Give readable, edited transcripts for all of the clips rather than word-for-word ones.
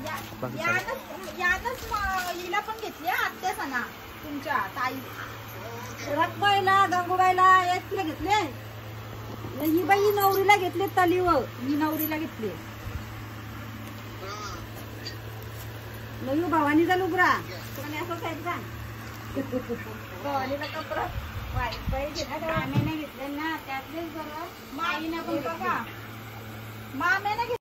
यानच हिला पण घेतली आत्या सणा तुमच्या ताई रखबाईला गंगूबाईला एक किलो घेतले. ही बाई नवरीला घेतले तलीव, मी नवरीला घेतले. लयू भवानीचा लुगरा तुम्हाला असं साहेब का भवानीला कपडा मामेने घेतले ना त्यातलेच बरोबर. माईने पण बघा मामेने घेतले.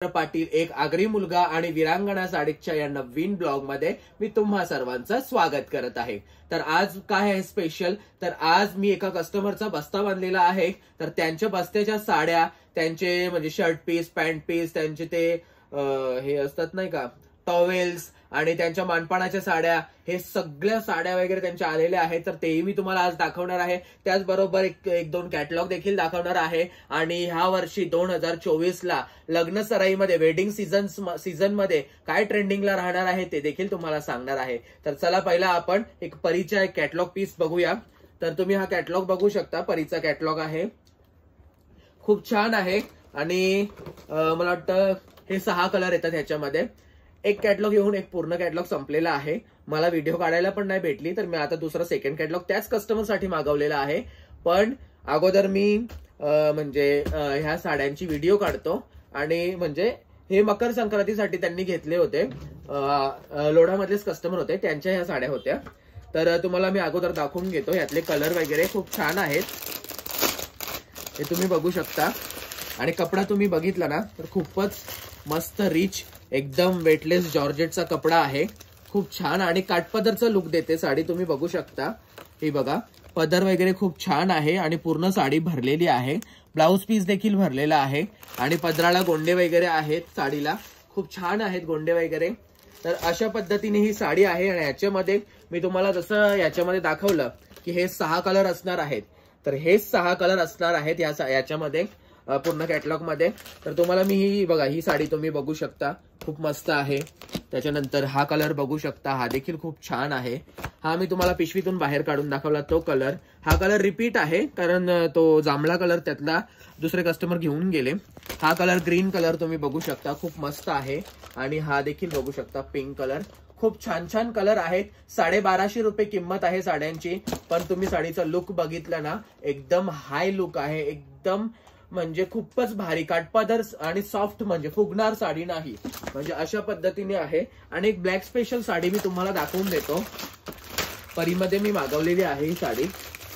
पाटील एक आगरी मुलगा आणि वीरांगणा साडीच्या या नवीन ब्लॉग मध्ये मी तुम्हा सर्वांचं स्वागत करत आहे. तर आज काय आहे स्पेशल, तर आज मी एका कस्टमरचा बस्ता बांधलेला आहे. तर त्यांच्या बस्त्याच्या साड्या, त्यांचे म्हणजे शर्ट पीस, पॅन्ट पीस, त्यांचे ते हे असतात नाही का टॉवेल्स आणि त्यांच्या मानपाणाच्या साड्या, हे सगळ्या साड्या वगैरे त्यांच्या आलेल्या आहेत. तर तेही मी तुम्हाला आज दाखवणार आहे. त्याचबरोबर एक दोन कॅटलॉग देखील दाखवणार आहे. आणि ह्या वर्षी 2024ला लग्न सराईमध्ये वेडिंग सीझन मध्ये काय ट्रेंडिंगला राहणार आहे ते देखील तुम्हाला सांगणार आहे. तर चला पहिला आपण एक परीचा एक कॅटलॉग पीस बघूया. तर तुम्ही हा कॅटलॉग बघू शकता, परीचा कॅटलॉग आहे, खूप छान आहे. आणि मला वाटतं हे 6 कलर येतात ह्याच्यामध्ये. एक कॅटलॉग येऊन एक पूर्ण कॅटलॉग संपलेला आहे. मला व्हिडिओ काढायला पण नाही भेटली, तर मी आता दुसरा सेकंड कॅटलॉग त्याच कस्टमरसाठी मागवलेला आहे. पण अगोदर मी म्हणजे ह्या साड्यांची व्हिडिओ काढतो. आणि म्हणजे हे मकर संक्रांतीसाठी त्यांनी घेतले होते, लोढामधलेच कस्टमर होते, त्यांच्या ह्या साड्या होत्या. तर तुम्हाला मी अगोदर दाखवून घेतो. यातले कलर वगैरे खूप छान आहेत, हे तुम्ही बघू शकता. आणि कपडा तुम्ही बघितला ना तर खूपच मस्त रिच, एकदम वेटलेस जॉर्जेटचा कपडा आहे, खूप छान. आणि काठपदरचा लुक देते साडी, तुम्ही बघू शकता. हे बघा, पदर वगैरे खूप छान आहे आणि पूर्ण साडी भरलेली आहे. ब्लाउज पीस देखील भरलेला आहे आणि पदराला गोंडे वगैरे आहेत, साडीला खूप छान आहेत गोंडे वगैरे. तर अशा पद्धतीने ही साडी आहे. आणि याच्यामध्ये मी तुम्हाला जसं याच्यामध्ये दाखवलं की हे 6 कलर असणार आहेत, तर हे 6 कलर असणार आहेत याच्यामध्ये पूर्ण कॅटलॉग मध्ये. तर तुम्हाला मी ही बघा, ही साडी तुम्ही बघू शकता, खूप मस्त आहे. त्याच्यानंतर हा कलर बघू शकता, हा देखील खूप छान आहे. हा मी तुम्हाला पिशवीतून बाहेर काढून दाखवला तो कलर. हा कलर रिपीट आहे कारण तो जांभळा कलर त्यातला दुसरे कस्टमर घेऊन गेले. हा कलर ग्रीन कलर तुम्ही बघू शकता, खूप मस्त आहे. आणि हा देखील बघू शकता पिंक कलर. खूप छान छान कलर आहेत. 1250 रुपये किंमत आहे साड्यांची. पण तुम्ही साडीचा लुक बघितला ना, एकदम हाय लुक आहे, एकदम म्हणजे खूपच भारी. काठपदर आणि सॉफ्ट, म्हणजे फुगणार साडी नाही, म्हणजे अशा पद्धतीने आहे. आणि एक ब्लॅक स्पेशल साडी मी तुम्हाला दाखवून देतो, परीमध्ये मी मागवलेली आहे ही साडी.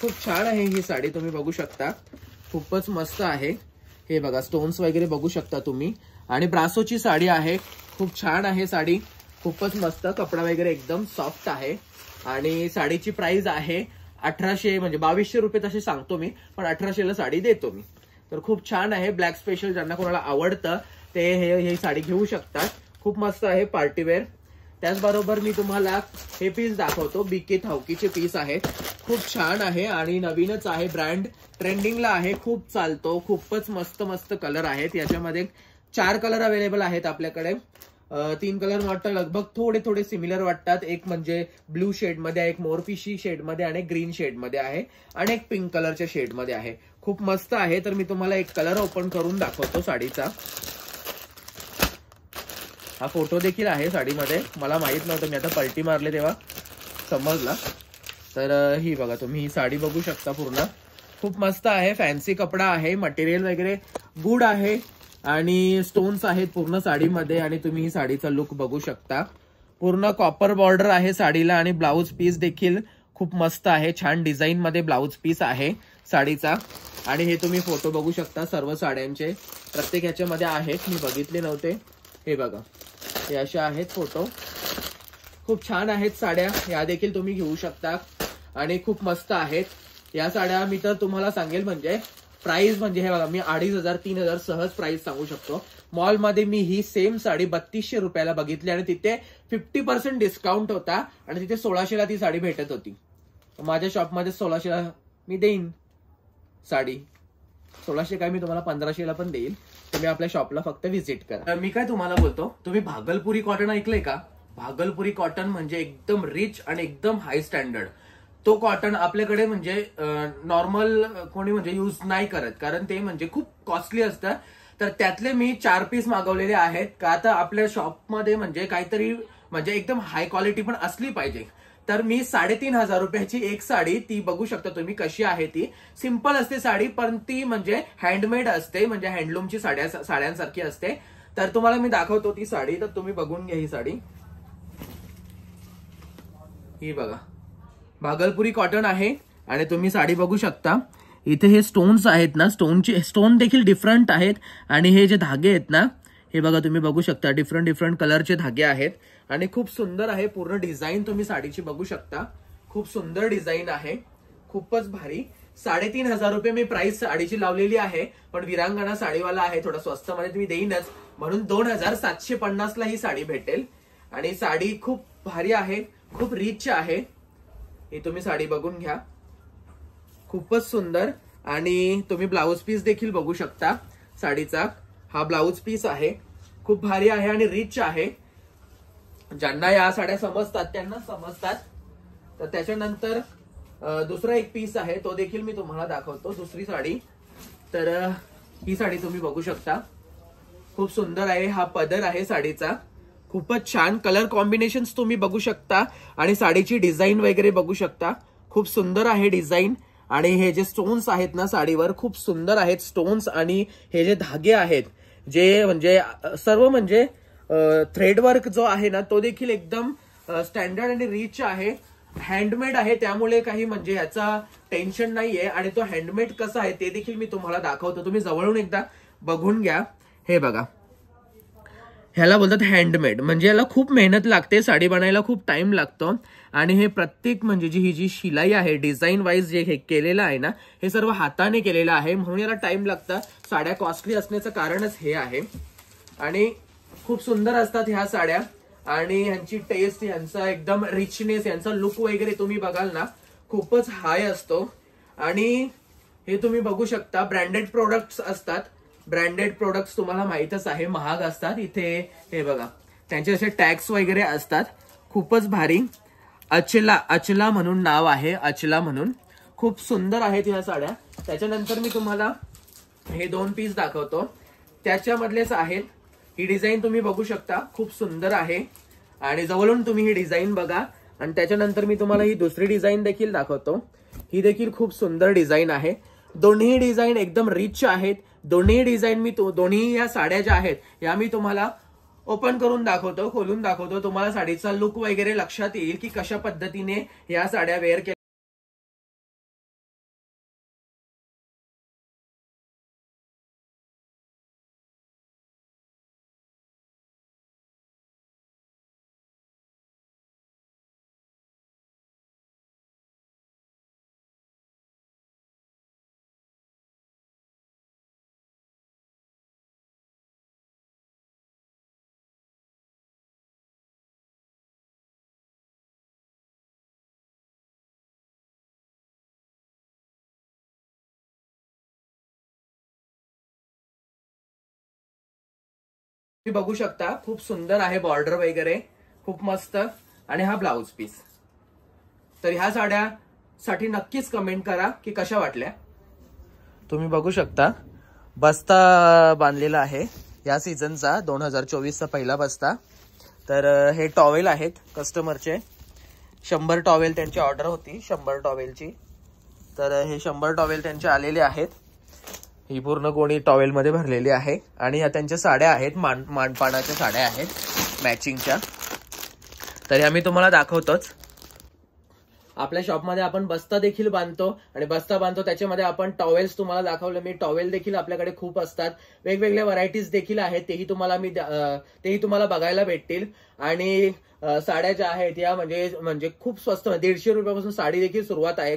खूप छान आहे ही साडी, तुम्ही बघू शकता, खूपच मस्त आहे. हे बघा, स्टोन्स वगैरे बघू शकता तुम्ही. आणि ब्रासोची साडी आहे, खूप छान आहे साडी, खूपच मस्त. कपडा वगैरे एकदम सॉफ्ट आहे. आणि साडीची प्राइस आहे 1800, म्हणजे 2200 रुपये तसे सांगतो मी, पण 1800ला साडी देतो मी. तर खूप छान आहे. ब्लॅक स्पेशल ज्यांना कोणाला आवडतं ते हे साडी घेऊ शकतात, खूप मस्त आहे, पार्टीवेअर. त्याचबरोबर मी तुम्हाला हे पीस दाखवतो, बीके थावकीचे पीस आहेत, खूप छान आहे आणि नवीनच आहे, ब्रँड ट्रेंडिंगला आहे, खूप चालतो. खूपच मस्त मस्त कलर आहेत. याच्यामध्ये 4 कलर अवेलेबल आहेत आपल्याकडे. 3 कलर वाटतं लगभग थोडे थोडे सिमिलर वाटतात. एक म्हणजे ब्लू शेडमध्ये, एक मोरपिशी शेडमध्ये आणि ग्रीन शेडमध्ये आहे आणि एक पिंक कलरच्या शेडमध्ये आहे. खूप मस्त आहे. तर मी तुम्हाला एक कलर ओपन करून दाखवतो साडीचा. हा फोटो देखील आहे साडीमध्ये, मला माहित नव्हतं, मी आता पलटी मारले तेव्हा समजला. तर ही बघा, तुम्ही ही साडी बघू शकता, पूर्ण खूप मस्त आहे. फॅन्सी कपडा आहे, मटेरियल वगैरे गुड आहे आणि स्टोन्स आहेत पूर्ण साडीमध्ये. आणि तुम्ही ही साडीचा लुक बघू शकता, पूर्ण कॉपर बॉर्डर आहे साडीला. आणि ब्लाउज पीस देखील खूप मस्त आहे, छान डिझाईन मध्ये ब्लाउज पीस आहे साडीचा. आणि हे तुम्ही फोटो बघू शकता सर्व साड्यांचे, प्रत्येक ह्याच्यामध्ये आहेत, मी बघितले नव्हते. हे बघा, हे अशा आहेत फोटो, खूप छान आहेत साड्या, या देखील तुम्ही घेऊ शकता आणि खूप मस्त आहेत या साड्या. मी तर तुम्हाला सांगेल म्हणजे प्राइस म्हणजे हे बघा, मी 2500-3000 सहज प्राइस सांगू शकतो. मॉलमध्ये मी ही सेम साडी 3200 रुपयाला बघितली आणि तिथे 50% डिस्काउंट होता आणि तिथे 1600ला ती साडी भेटत होती. माझ्या शॉपमध्ये 1600ला मी देईन साडी. 1600 काय, मी तुम्हाला 1500ला पण देईल. तुम्ही आपल्या शॉपला फक्त व्हिजिट करा. मी काय तुम्हाला बोलतो, तुम्ही भागलपुरी कॉटन ऐकलंय का? भागलपुरी कॉटन म्हणजे एकदम रिच आणि एकदम हाय स्टँडर्ड. तो कॉटन आपल्याकडे म्हणजे नॉर्मल कोणी म्हणजे यूज नाही करत, कारण ते म्हणजे खूप कॉस्टली असतं. तर त्यातले मी 4 पीस मागवलेले आहेत का आता आपल्या शॉपमध्ये म्हणजे काहीतरी म्हणजे एकदम हाय क्वालिटी पण असली पाहिजे. तर मी 3,500 रुपयाची एक साडी, ती बघू शकता तुम्ही कशी आहे. ती सिंपल असते साडी, पण ती म्हणजे हँडमेड असते, म्हणजे हँडलूमची साड्यांसारखी असते. तर तुम्हाला मी दाखवतो ती साडी, तर तुम्ही बघून घ्या. ही साडी ही बघा, भागलपुरी कॉटन आहे आणि तुम्ही साडी बघू शकता. इथे हे स्टोन्स आहेत ना, स्टोन देखील डिफरंट आहेत आणि हे जे धागे आहेत ना, हे बघा तुम्ही बघू शकता, डिफरंट कलरचे धागे आहेत आणि खूप सुंदर आहे. पूर्ण डिझाईन तुम्ही साडीची बघू शकता, खूप सुंदर डिझाईन आहे, खूपच भारी. 3,500 रुपये मी प्राइस साडीची लावलेली आहे, पण विरांगणा साडीवाला आहे, थोडा स्वस्त मध्ये तुम्ही देईनच, म्हणून 2,750 ला ही साडी भेटेल. आणि साडी खूप भारी आहे, खूप रिच आहे. ही तुम्ही साडी बघून घ्या, खूपच सुंदर. आणि तुम्ही ब्लाउज पीस देखील बघू शकता साडीचा. हा ब्लाउज पीस आहे, खूप भारी आहे आणि रिच आहे. ज्यांना या साड्या समजतात त्यांना समजतात. तर त्याच्यानंतर दुसरा एक पीस आहे, तो देखील मी तुम्हाला दाखवतो, दुसरी साडी. तर ही साडी तुम्ही बघू शकता, खूप सुंदर आहे. हा पदर आहे साडीचा, खूपच छान. कलर कॉम्बिनेशन तुम्ही बघू शकता आणि साडीची डिझाईन वगैरे बघू शकता, खूप सुंदर आहे डिझाईन. आणि हे जे स्टोन्स आहेत ना साडीवर, खूप सुंदर आहेत स्टोन्स. आणि हे जे धागे आहेत, जे म्हणजे सर्व म्हणजे थ्रेडवर्क जो आहे ना, तो देखील एकदम स्टँडर्ड आणि रिच आहे. हँडमेड आहे, त्यामुळे काही म्हणजे याचा टेन्शन नाहीये. आणि तो हँडमेड कसा आहे ते देखील मी तुम्हाला दाखवतो, तुम्ही जवळून एकदा बघून घ्या. हे बघा, ह्याला बोलतात हँडमेड, म्हणजे याला खूप मेहनत लागते, साडी बनायला खूप टाइम लागतो. आणि हे प्रत्येक म्हणजे ही जी शिलाई आहे, डिझाईन वाईज जे हे केलेलं आहे ना, हे सर्व हाताने केलेलं आहे, म्हणून याला टाइम लागतं. साड्या कॉस्टली असण्याचं कारणच हे आहे. आणि खूप सुंदर असतात ह्या साड्या आणि ह्यांची टेस्ट, ह्यांचा एकदम रिचनेस, यांचा लुक वगैरे तुम्ही बघाल ना, खूपच हाय असतो. आणि हे तुम्ही बघू शकता, ब्रँडेड प्रोडक्ट्स असतात. ब्रँडेड प्रोडक्ट्स तुम्हाला माहितच आहे, महाग असतात. इथे हे बघा, त्यांचे असे टॅग्स वगैरे असतात, खूपच भारी. अचला म्हणून नाव आहे, अचला म्हणून. खूप सुंदर आहेत ह्या साड्या. त्याच्यानंतर मी तुम्हाला हे 2 पीस दाखवतो, त्याच्यामधलेच आहेत. ही डिझाईन तुम्ही बघू शकता, खूप सुंदर आहे. आणि जवळून तुम्ही ही डिझाईन बघा. आणि त्याच्यानंतर मी तुम्हाला ही दुसरी डिझाईन देखील दाखवतो. ही देखील खूप सुंदर डिझाईन आहे. दोन्ही डिझाईन एकदम रिच आहेत. दोन्ही डिझाईन दोन्ही या साड्या ज्या आहेत या मी तुम्हाला ओपन करून दाखवतो, खोलून दाखवतो. तुम्हाला साडीचा लुक वगैरे लक्षात येईल की कशा पद्धतीने या साड्या वेअर केल्या. तुम्ही बघू शकता, खूप सुंदर आहे, बॉर्डर वगैरे खूप मस्त. आणि हा ब्लाउज पीस. तर ह्या साड्यासाठी नक्कीच कमेंट करा की कशा वाटल्या. तुम्ही बघू शकता, बस्ता बांधलेला आहे या सीझनचा, 2024चा पहिला बस्ता. तर हे टॉवेल आहेत कस्टमरचे, 100 टॉवेल त्यांची ऑर्डर होती, 100 टॉवेलची. तर हे 100 टॉवेल त्यांचे आलेले आहेत. ही पूर्ण गोणी टॉवेल मध्ये भरलेली आहे. आणि या त्यांच्या साड्या आहेत, मांडपाणाच्या साड्या आहेत मॅचिंगच्या. तर ह्या मी तुम्हाला दाखवतोच. आपल्या शॉपमध्ये आपण बस्ता देखील बांधतो आणि बस्ता बांधतो त्याच्यामध्ये आपण टॉवेल्स तुम्हाला दाखवलं मी. टॉवेल देखील आपल्याकडे खूप असतात, वेगवेगळ्या व्हरायटीज देखील आहेत, तेही तुम्हाला बघायला भेटतील. आणि साड्या ज्या आहेत या म्हणजे खूप स्वस्त, 150 रुपयापासून साडी देखील सुरुवात आहे.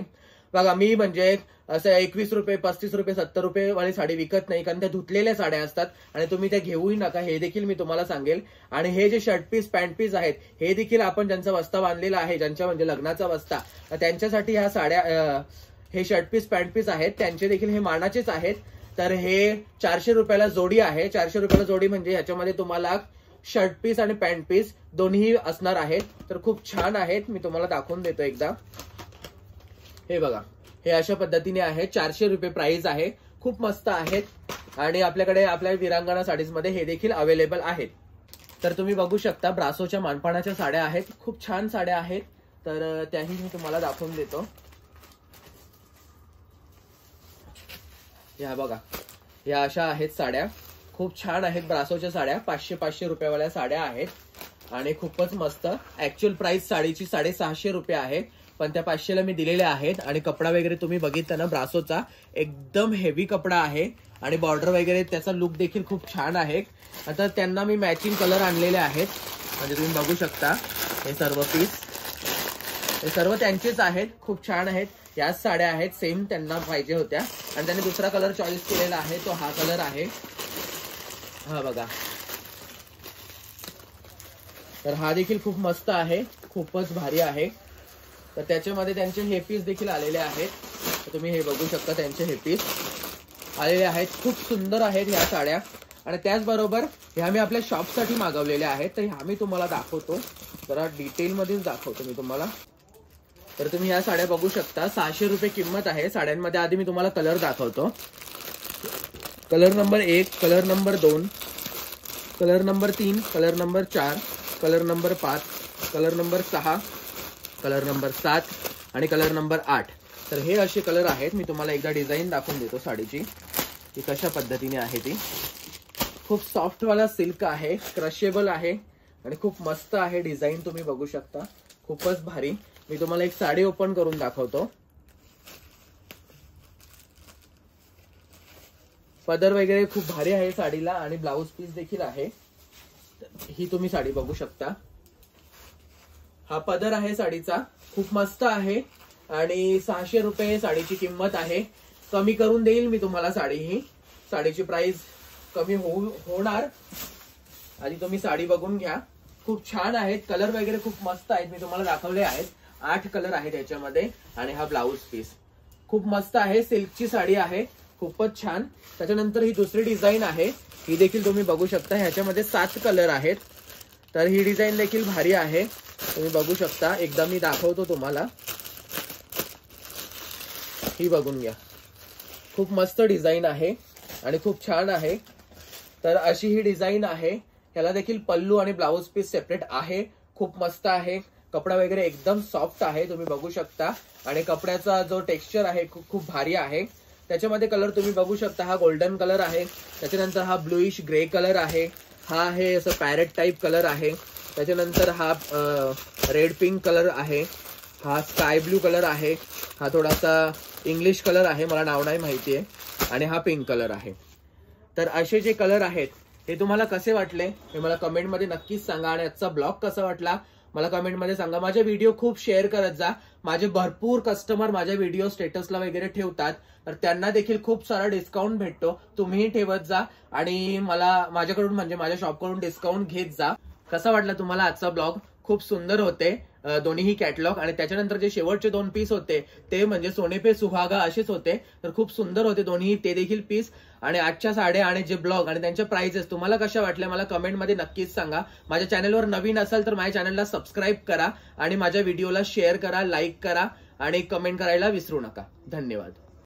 बघा, मी म्हणजे असं 21 रुपये, 35 रुपये, 70 रुपये वाली साडी विकत नाही, कारण त्या धुतलेल्या साड्या असतात आणि तुम्ही त्या घेऊही नका, हे देखील मी तुम्हाला सांगेल. आणि हे जे शर्ट पीस, पॅन्ट पीस आहेत, हे देखील आपण ज्यांचा बस्ता बांधलेला आहे, ज्यांच्या म्हणजे लग्नाचा बस्ता, त्यांच्यासाठी ह्या साड्या, हे शर्ट पीस, पॅन्ट पीस आहेत, त्यांचे देखील हे मानाचेच आहेत. तर हे 400 रुपयाला जोडी आहे. 400 रुपयाला जोडी म्हणजे ह्याच्यामध्ये तुम्हाला शर्ट पीस आणि पॅन्ट पीस दोन्ही असणार आहेत. तर खूप छान आहेत. मी तुम्हाला दाखवून देतो एकदा. हे बघा, हे अशा पद्धतीने आहे. 400 रुपये प्राइस आहे. खूप मस्त आहेत आणि आपल्याकडे आपल्या विरांगणा साडीज मध्ये हे देखील अवेलेबल आहेत. तर तुम्ही बघू शकता ब्रासोच्या मानपानाच्या साड्या आहेत. खूप छान साड्या आहेत. तर त्याही मी तुम्हाला दाखवून देतो. या बघा, या अशा आहेत साड्या. खूप छान आहेत ब्रासोच्या साड्या. 500 रुपयावाल्या साड्या आहेत आणि खूपच मस्त. ऍक्च्युअल प्राइस साडीची 650 रुपये आहे, पण त्या 500ला मी दिलेल्या आहेत. आणि कपडा वगैरे तुम्ही बघितलं ना, ब्रासोचा एकदम हेवी कपडा आहे आणि बॉर्डर वगैरे त्याचा लुक देखील खूप छान आहे. आता त्यांना मी मॅचिंग कलर आणलेले आहेत. म्हणजे तुम्ही बघू शकता हे सर्व पीस, हे सर्व त्यांचेच आहेत. खूप छान आहेत. याच साड्या आहेत, सेम त्यांना पाहिजे होत्या आणि त्यांनी दुसरा कलर चॉईस केलेला आहे. तो हा कलर आहे. हा बघा, तर हा देखील खूप मस्त आहे. खूपच भारी आहे. तर त्याच्यामध्ये त्यांचे हे पीस देखील आलेले आहेत. तर तुम्ही हे बघू शकता, त्यांचे हे पीस आलेले आहेत. खूप सुंदर आहेत ह्या साड्या. आणि त्याचबरोबर ह्या मी आपल्या शॉपसाठी मागवलेल्या आहेत. तर ह्या मी तुम्हाला दाखवतो, जरा डिटेलमध्येच दाखवतो मी तुम्हाला. तर तुम्ही ह्या साड्या बघू शकता. 600 रुपये किंमत आहे साड्यांमध्ये. आधी मी तुम्हाला कलर दाखवतो. Colour number 1, colour number 2, colour number 3, colour number 4, colour number 5, colour number 6, colour number 7 आणि कलर नंबर 8. तर हे असे कलर आहेत. मी तुम्हाला एकदा डिझाईन दाखवून देतो साडीची, ती कशा पद्धतीने आहे ती. खूप सॉफ्ट वाला सिल्क आहे, क्रशेबल आहे आणि खूप मस्त आहे. डिझाईन तुम्ही बघू शकता, खूपच भारी. मी तुम्हाला एक साडी ओपन करून दाखवतो. पदर वगैरे खूप भारी आहे साडीला आणि ब्लाउज पीस देखील आहे. ही तुम्ही साडी बघू शकता. हा पदर आहे साडीचा. खूप मस्त आहे आणि 600 रुपये साडीची किंमत आहे. कमी करून देईल मी तुम्हाला साडी. ही साडीची प्राइस कमी होणार. आधी तुम्ही साडी बघून घ्या. खूप छान आहेत. कलर वगैरे खूप मस्त आहेत. मी तुम्हाला दाखवले आहेत. 8 कलर आहेत याच्यामध्ये आणि हा ब्लाउज पीस खूप मस्त आहे. सिल्कची साडी आहे, खूपच छान. त्याच्यानंतर ही दुसरी डिझाईन आहे. ही देखील तुम्ही बघू शकता. ह्याच्यामध्ये 7 कलर आहेत. तर ही डिझाईन देखील भारी आहे. तुम्ही बघू शकता. एकदा मी दाखवतो तुम्हाला. ही बघून घ्या. खूप मस्त डिझाईन आहे आणि खूप छान आहे. तर अशी ही डिझाईन आहे. ह्याला देखील पल्लू आणि ब्लाउज पीस सेपरेट आहे. खूप मस्त आहे. कपडा वगैरे एकदम सॉफ्ट आहे, तुम्ही बघू शकता. आणि कपड्याचा जो टेक्स्चर आहे खूप भारी आहे. त्याच्यामध्ये कलर तुम्ही बघू शकता. हा गोल्डन कलर आहे. त्याच्यानंतर हा ब्लूइश ग्रे कलर आहे. हा आहे असं पॅरेट टाईप कलर आहे. त्याच्यानंतर हा रेड पिंक कलर आहे. हा स्काय ब्लू कलर आहे. हा थोडासा इंग्लिश कलर आहे, मला नाव नाही माहिती आहे. आणि हा पिंक कलर आहे. तर असे जे कलर आहेत हे तुम्हाला कसे वाटले हे मला कमेंटमध्ये नक्कीच सांगा. आणि आजचा ब्लॉग कसा वाटला मला कमेंटमध्ये सांगा. माझे व्हिडिओ खूप शेअर करत जा. माझे भरपूर कस्टमर माझ्या व्हिडिओ स्टेटसला वगैरे ठेवतात, तर त्यांना देखील खूप सारा डिस्काउंट भेटतो. तुम्हीही ठेवत जा आणि मला माझ्याकडून म्हणजे माझ्या शॉपकडून डिस्काउंट घेत जा. कसा वाटला तुम्हाला आजचा ब्लॉग? खूप सुंदर होते दोन्हीही कॅटलॉग. आणि त्याच्यानंतर जे शेवटचे 2 पीस होते ते म्हणजे सोने पे सुहागा असेच होते. तर खूप सुंदर होते दोन्ही ते देखील पीस. आणि आजच्या साड्या आणि जे ब्लॉग आणि त्यांच्या प्राइसेस तुम्हाला कशा वाटल्या मला कमेंटमध्ये नक्कीच सांगा. माझ्या चॅनलवर नवीन असाल तर माझ्या चॅनलला सबस्क्राईब करा आणि माझ्या व्हिडिओला शेअर करा, लाईक करा आणि कमेंट करायला विसरू नका. धन्यवाद.